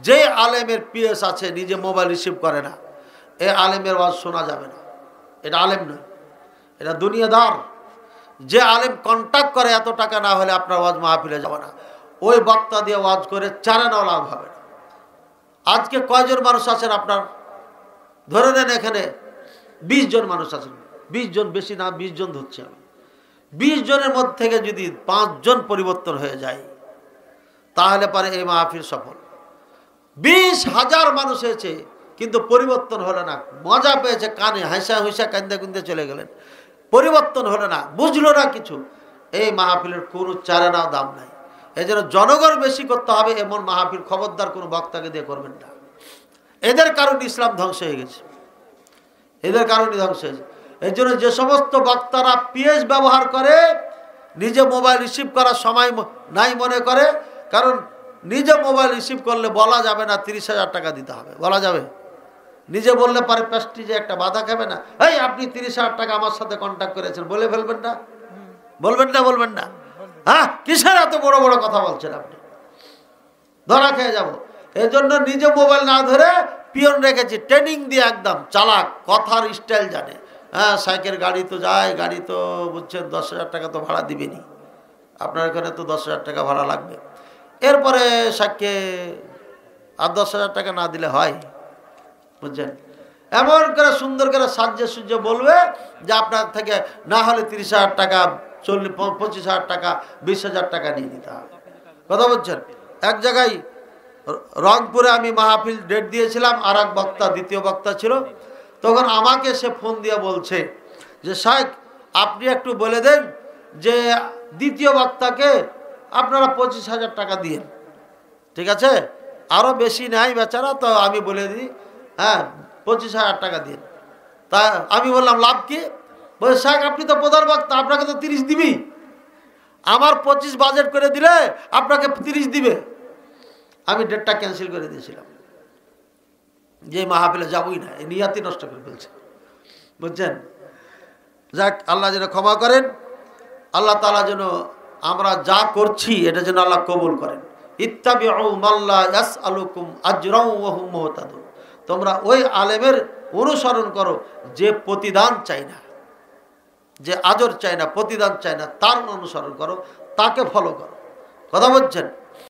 যে আলেমের পিএস আছে নিজে মোবাইল রিসিভ করে না, এ আলেমের ওয়াজ শোনা যাবে না। এটা আলেম নয়, এটা দুনিয়াদার। যে আলেম কন্ট্যাক্ট করে এত টাকা না হলে আপনার ওয়াজ মাহফিলে যাবে না। ওই বক্তা দিয়ে ওয়াজ করে চারানাও লাভ হবে না। আজকে কয়জন মানুষ আছেন আপনার? ধরে নেন এখানে 20 জন মানুষ আছেন, 20 জন, বেশি না 20 জন ধরছি আমি। 20 জনের মধ্যে থেকে যদি 5 জন পরিবর্তন হয়ে যায় তাহলে পরে এই মাহফিল সফল। 20,000 মানুষ হয়েছে কিন্তু পরিবর্তন হলো না, মজা পেয়েছে, কানে হাসা হুসা কান্দে কুন্দে চলে গেলেন, পরিবর্তন হলো না, বুঝলো না কিছু, এই মাহফিলের কোনো চারানাও দাম নাই। এই জন্য জনগণ বেশি করতে হবে এমন মাহফিল খবরদার কোনো বক্তাকে দিয়ে করবেন না। এদের কারণে ইসলাম ধ্বংস হয়ে গেছে, এদের কারণে ধ্বংস হয়েছে। এই জন্য যে সমস্ত বক্তারা পিএস ব্যবহার করে নিজে মোবাইল রিসিভ করার সময় নাই মনে করে, কারণ নিজে মোবাইল রিসিভ করলে বলা যাবে না 30,000 টাকা দিতে হবে, বলা যাবে। নিজে বললে পারে প্রেস্টিজে একটা বাধা খাবে না, এই আপনি 30,000 টাকা আমার সাথে কন্ট্যাক্ট করেছেন, বলে ফেলবেন না? বলবেন না? বলবেন না? হ্যাঁ, কিসের এত বড় বড় কথা বলছেন আপনি? ধরা খেয়ে যাব। এই জন্য নিজে মোবাইল না ধরে পিয়ন রেখেছি, ট্রেনিং দিয়ে একদম চালাক, কথার স্টাইল জানে। হ্যাঁ, সাইকেল গাড়ি তো যায়, গাড়ি তো বুঝছেন 10,000 টাকা তো ভাড়া দিবেনি, আপনার এখানে তো 10,000 টাকা ভাড়া লাগবে। এরপরে সাক্ষে আর 10,000 টাকা না দিলে হয়, বুঝছেন? এমন করে সুন্দর করে সাজ্জে সুজ্জে বলবে যে আপনার থেকে না হলে 30,000 টাকা, 25,000 টাকা, 20,000 টাকা নিয়ে নিতে হবে। কথা বলছেন? এক জায়গায় রংপুরে আমি মাহফিল ডেট দিয়েছিলাম, আর এক বক্তা, দ্বিতীয় বক্তা ছিল, তখন আমাকে সে ফোন দিয়ে বলছে যে শাইখ আপনি একটু বলে দেন যে দ্বিতীয় বক্তাকে আপনারা 25,000 টাকা দিয়েন, ঠিক আছে? আরও বেশি নেয় বেচারা, তো আমি বলে দিই হ্যাঁ 25,000 টাকা দিন। তা আমি বললাম লাভ কি? বলে শাইখ আপনি তো প্রধান বক্তা, আপনাকে তো 30 দিবি, আমার 25 বাজেট করে দিলে আপনাকে 30 দিবে। আমি ডেটটা ক্যান্সেল করে দিয়েছিলাম, যে মাহফিলে যাবই না, এই নিয়াতি নষ্ট করে ফেলছে, বুঝছেন? যাক, আল্লাহ যেন ক্ষমা করেন, আল্লাহ তাআলা যেন আমরা যা করছি এটা যেন আল্লাহ কবুল করেন। ইত্তাবিউ মাল্লা ইয়াসআলুকুম আজরাও ওয়া হুম মুহতাদুন, তোমরা ওই আলেমের অনুসরণ করো যে প্রতিদান চাই না, যে আজর চাই না, প্রতিদান চাই না, তার অনুসরণ করো, তাকে ফলো করো। কথা বলছেন?